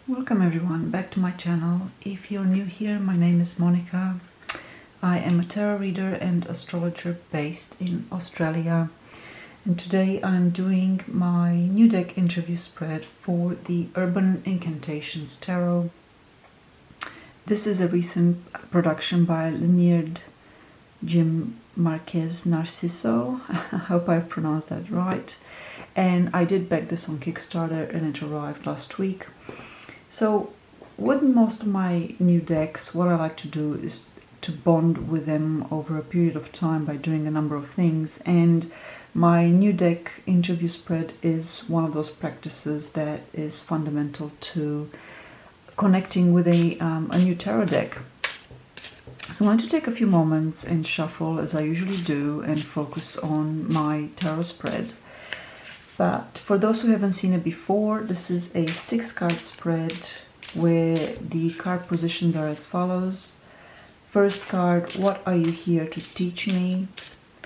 Welcome everyone back to my channel. If you're new here, my name is Monica. I am a tarot reader and astrologer based in Australia, and today I'm doing my new deck interview spread for the Urban Incantations Tarot. This is a recent production by Lynyrd-Jym Marquez Narciso. I hope I've pronounced that right. And I did back this on Kickstarter and it arrived last week. So with most of my new decks, what I like to do is to bond with them over a period of time by doing a number of things, and my new deck interview spread is one of those practices that is fundamental to connecting with a new tarot deck. So I'm going to take a few moments and shuffle as I usually do and focus on my tarot spread. But for those who haven't seen it before, this is a 6-card spread where the card positions are as follows. First card, what are you here to teach me?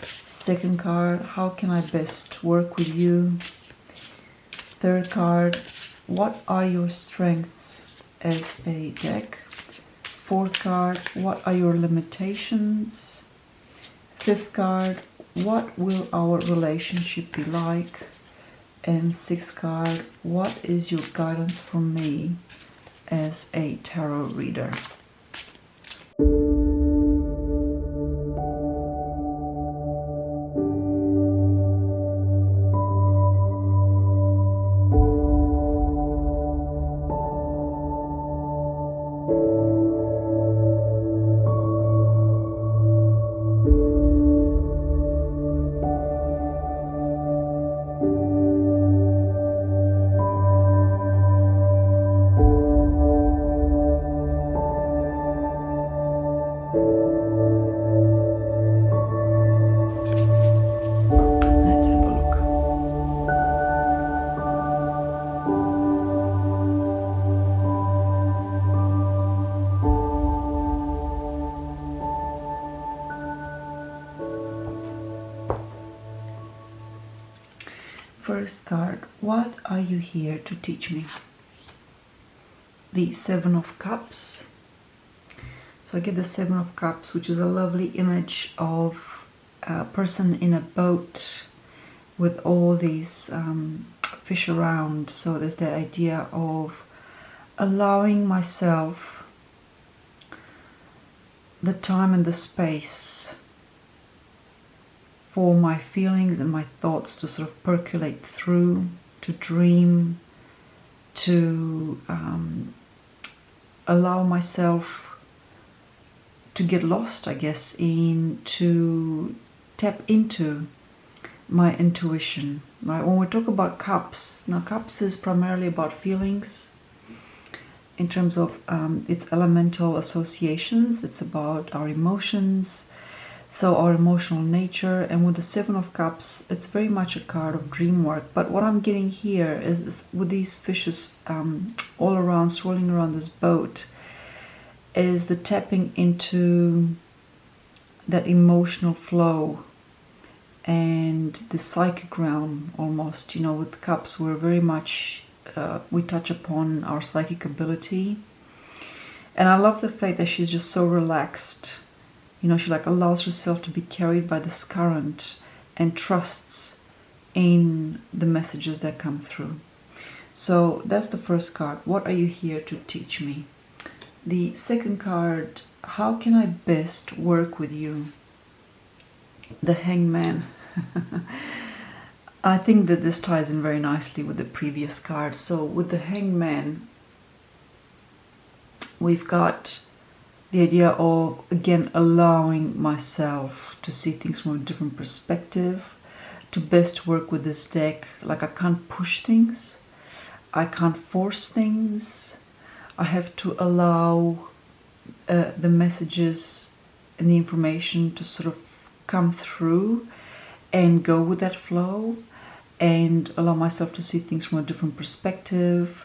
Second card, how can I best work with you? Third card, what are your strengths as a deck? Fourth card, what are your limitations? Fifth card, what will our relationship be like? And sixth card, what is your guidance from me as a tarot reader? First card, what are you here to teach me? The 7 of Cups. So I get the 7 of Cups, which is a lovely image of a person in a boat with all these fish around. So there's the idea of allowing myself the time and the space for my feelings and my thoughts to sort of percolate through, to dream, to allow myself to get lost, I guess, to tap into my intuition. Right? When we talk about cups, now cups is primarily about feelings in terms of its elemental associations. It's about our emotions, so our emotional nature. And with the 7 of Cups, it's very much a card of dream work. But what I'm getting here is this, with these fishes all around, swirling around this boat, is the tapping into that emotional flow and the psychic realm almost. You know, with cups, we're very much, we touch upon our psychic ability. And I love the fact that she's just so relaxed. You know, she like allows herself to be carried by this current and trusts in the messages that come through. So that's the first card. What are you here to teach me? The second card, how can I best work with you? The Hangman. I think that this ties in very nicely with the previous card. So with the Hangman, we've got the idea of, again, allowing myself to see things from a different perspective, to best work with this deck. Like, I can't push things, I can't force things. I have to allow the messages and the information to sort of come through and go with that flow, and allow myself to see things from a different perspective.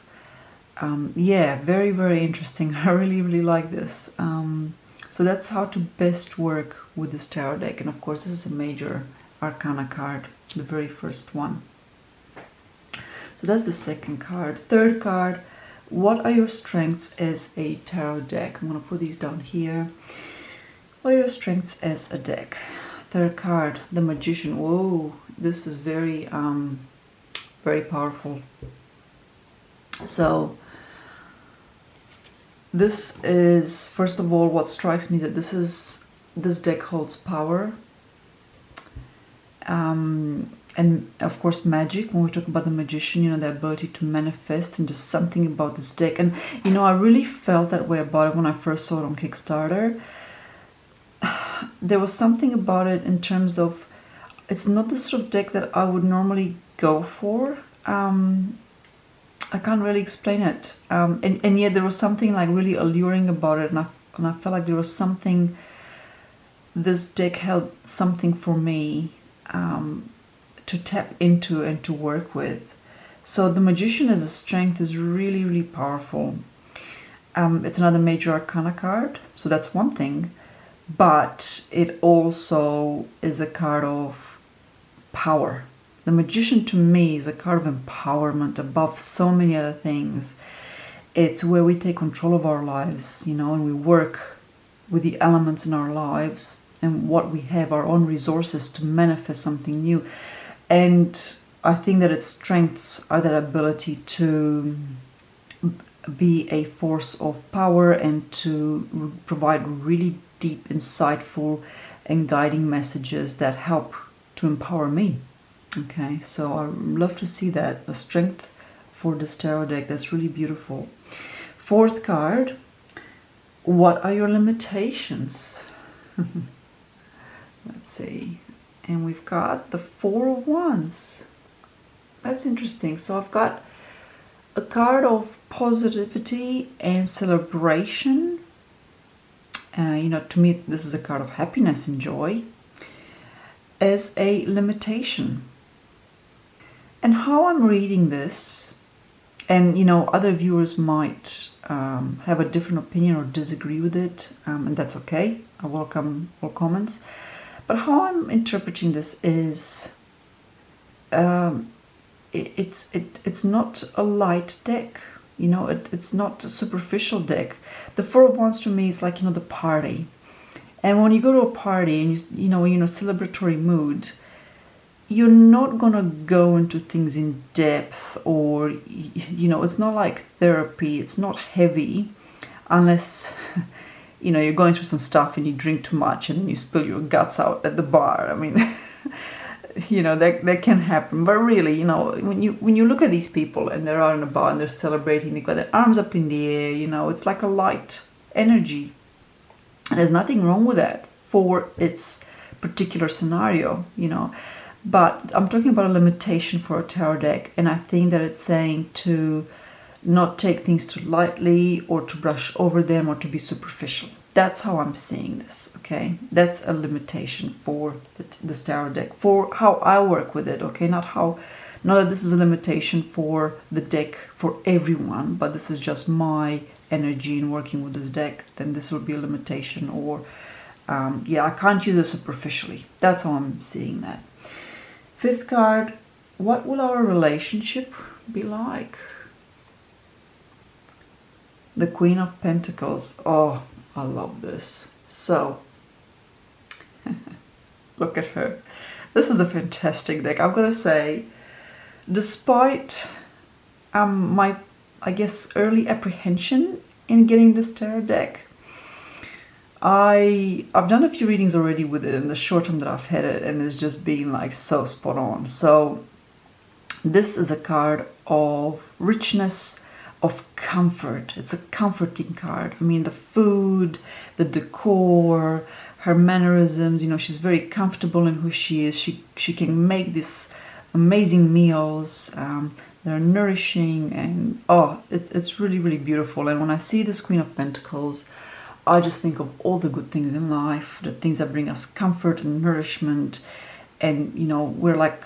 Yeah, very, very interesting. I really like this. So that's how to best work with this tarot deck. And of course, this is a major arcana card, the very first one. So that's the second card. Third card, What are your strengths as a tarot deck? I'm going to put these down here. What are your strengths as a deck? Third card, the Magician. Whoa, this is very, very powerful. So this is, first of all, what strikes me that this deck holds power, and of course magic. When we talk about the Magician, you know, the ability to manifest, and just something about this deck. And you know, I really felt that way about it when I first saw it on Kickstarter. There was something about it in terms of, it's not the sort of deck that I would normally go for. I can't really explain it, and yet there was something like really alluring about it, and I felt like there was something, this deck held something for me to tap into and to work with. So the Magician as a strength is really, really powerful. It's another major arcana card, so that's one thing, but it also is a card of power. The Magician to me is a card of empowerment above so many other things. It's where we take control of our lives, you know, and we work with the elements in our lives and what we have, our own resources, to manifest something new. And I think that its strengths are that ability to be a force of power and to provide really deep, insightful and guiding messages that help to empower me. Okay, so I love to see that, a strength for this tarot deck. That's really beautiful. Fourth card, what are your limitations? Let's see. And we've got the Four of Wands. That's interesting. So I've got a card of positivity and celebration. You know, to me, this is a card of happiness and joy as a limitation. And how I'm reading this, and you know, other viewers might have a different opinion or disagree with it, and that's okay. I welcome all comments. But how I'm interpreting this is, it's not a light deck. You know, it's not a superficial deck. The Four of Wands to me is like, you know, the party. And when you go to a party and you know, in a celebratory mood, you're not gonna go into things in depth, or you know, it's not like therapy. It's not heavy, unless you know, you're going through some stuff and you drink too much and then you spill your guts out at the bar. I mean, you know, that can happen. But really, you know, when you look at these people and they're out in a bar and they're celebrating, they've got their arms up in the air, you know, it's like a light energy. And there's nothing wrong with that for its particular scenario, you know. But I'm talking about a limitation for a tarot deck, and I think that it's saying to not take things too lightly, or to brush over them, or to be superficial. That's how I'm seeing this, okay? That's a limitation for this tarot deck, for how I work with it, okay? Not that this is a limitation for the deck for everyone, but this is just my energy in working with this deck. Then this will be a limitation, or yeah, I can't use it superficially. That's how I'm seeing that. Fifth card, what will our relationship be like? The Queen of Pentacles. Oh, I love this. So, look at her. This is a fantastic deck. I'm going to say, despite my, I guess, early apprehension in getting this tarot deck, I've done a few readings already with it in the short time that I've had it, and it's just been like so spot on. So this is a card of richness, of comfort. It's a comforting card. I mean, the food, the decor, her mannerisms, you know, she's very comfortable in who she is. She can make these amazing meals. They're nourishing, and oh, it's really, really beautiful. And when I see this Queen of Pentacles, I just think of all the good things in life, the things that bring us comfort and nourishment. And, you know, we're like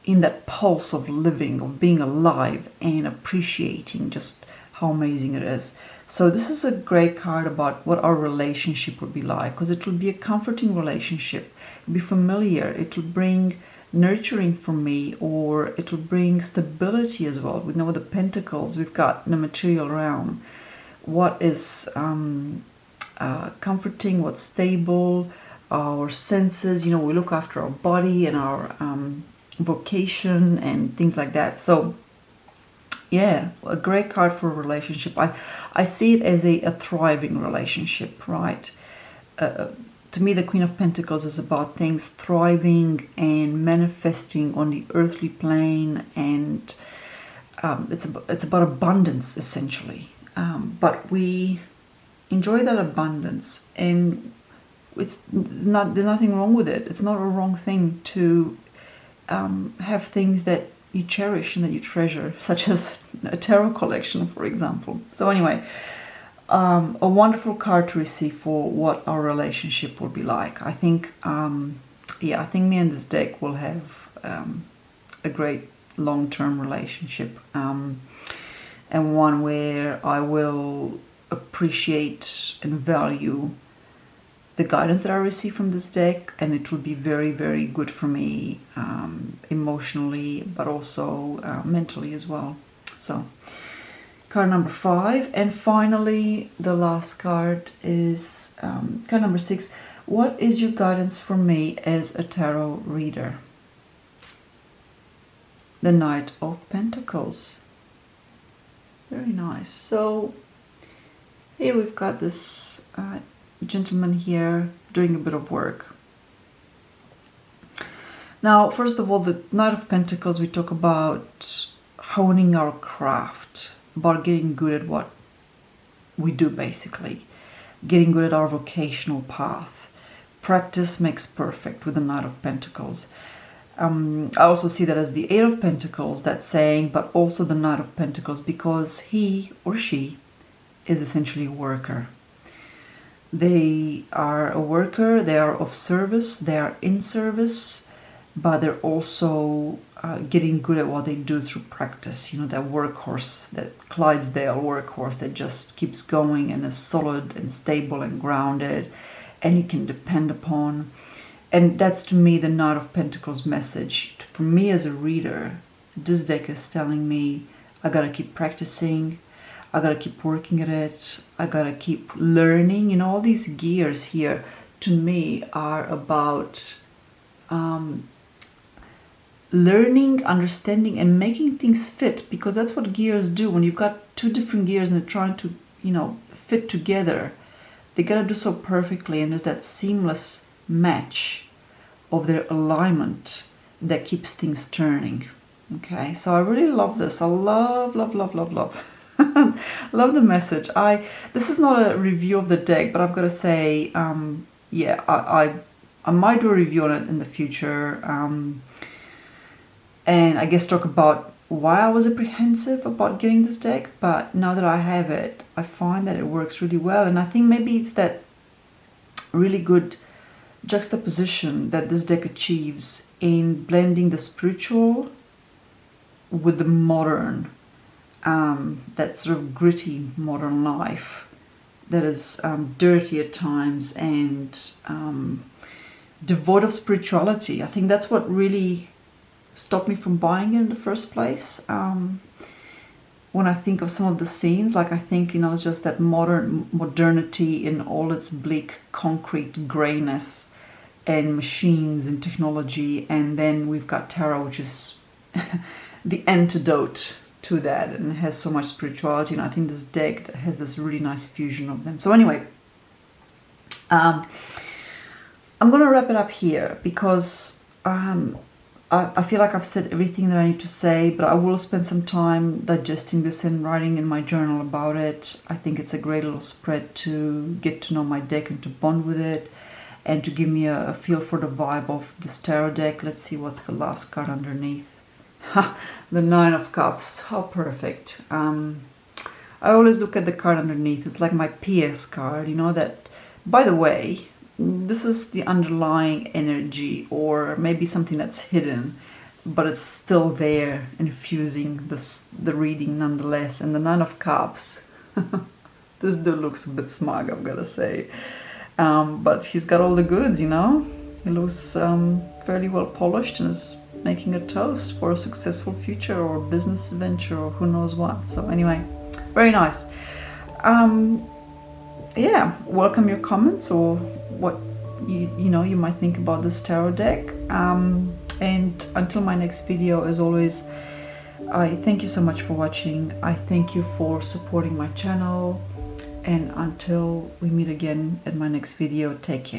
in that pulse of living, of being alive and appreciating just how amazing it is. So this is a great card about what our relationship would be like, because it will be a comforting relationship. It'll be familiar. It will bring nurturing for me, or it will bring stability as well. We know the Pentacles we've got in the material realm. What is comforting, what's stable, our senses, you know, we look after our body and our vocation and things like that. So yeah, a great card for a relationship. I see it as a thriving relationship, right? To me, the Queen of Pentacles is about things thriving and manifesting on the earthly plane, and it's about abundance, essentially. But we enjoy that abundance, and there's nothing wrong with it. It's not a wrong thing to have things that you cherish and that you treasure, such as a tarot collection, for example. So anyway, a wonderful card to receive for what our relationship will be like. I think, I think me and this deck will have a great long-term relationship, and one where I will appreciate and value the guidance that I receive from this deck, and it will be very, very good for me emotionally, but also mentally as well. So card number 5, and finally the last card is card number 6. What is your guidance for me as a tarot reader? The Knight of Pentacles. Very nice. So here we've got this gentleman here doing a bit of work. Now, first of all, the Knight of Pentacles, we talk about honing our craft, about getting good at what we do, basically, getting good at our vocational path. Practice makes perfect with the Knight of Pentacles. I also see that as the Eight of Pentacles, that saying, but also the Knight of Pentacles, because he or she is essentially a worker. They are a worker, they are of service, they are in service, but they're also getting good at what they do through practice. You know, that workhorse, that Clydesdale workhorse that just keeps going and is solid and stable and grounded and you can depend upon. And that's, to me, the Knight of Pentacles message. For me as a reader, this deck is telling me I gotta keep practicing, I gotta keep working at it, I gotta keep learning. You know, all these gears here to me are about learning, understanding, and making things fit, because that's what gears do. When you've got two different gears and they're trying to, you know, fit together, they gotta do so perfectly, and there's that seamless match of their alignment that keeps things turning. Okay, so I really love this. I love love the message. This is not a review of the deck, but I've got to say, yeah, I might do a review on it in the future, and I guess talk about why I was apprehensive about getting this deck. But now that I have it, I find that it works really well, and I think maybe it's that really good juxtaposition that this deck achieves in blending the spiritual with the modern, that sort of gritty modern life that is dirty at times and devoid of spirituality. I think that's what really stopped me from buying it in the first place. When I think of some of the scenes, like I think, you know, it's just that modernity in all its bleak concrete grayness and machines and technology, and then we've got tarot, which is the antidote to that, and it has so much spirituality, and I think this deck has this really nice fusion of them. So anyway, I'm gonna wrap it up here, because I feel like I've said everything that I need to say, but I will spend some time digesting this and writing in my journal about it. I think it's a great little spread to get to know my deck and to bond with it, and to give me a feel for the vibe of this tarot deck. Let's see what's the last card underneath. Ha! The Nine of Cups. How perfect. I always look at the card underneath. It's like my PS card, you know, that, by the way, this is the underlying energy, or maybe something that's hidden, but it's still there, infusing the reading nonetheless. And the Nine of Cups. This dude looks a bit smug, I've got to say. But he's got all the goods, you know. He looks fairly well polished and is making a toast for a successful future or business venture or who knows what. So anyway, very nice. Yeah, welcome your comments or what you might think about this tarot deck. And until my next video, as always, I thank you so much for watching. I thank you for supporting my channel, and until we meet again in my next video, take care.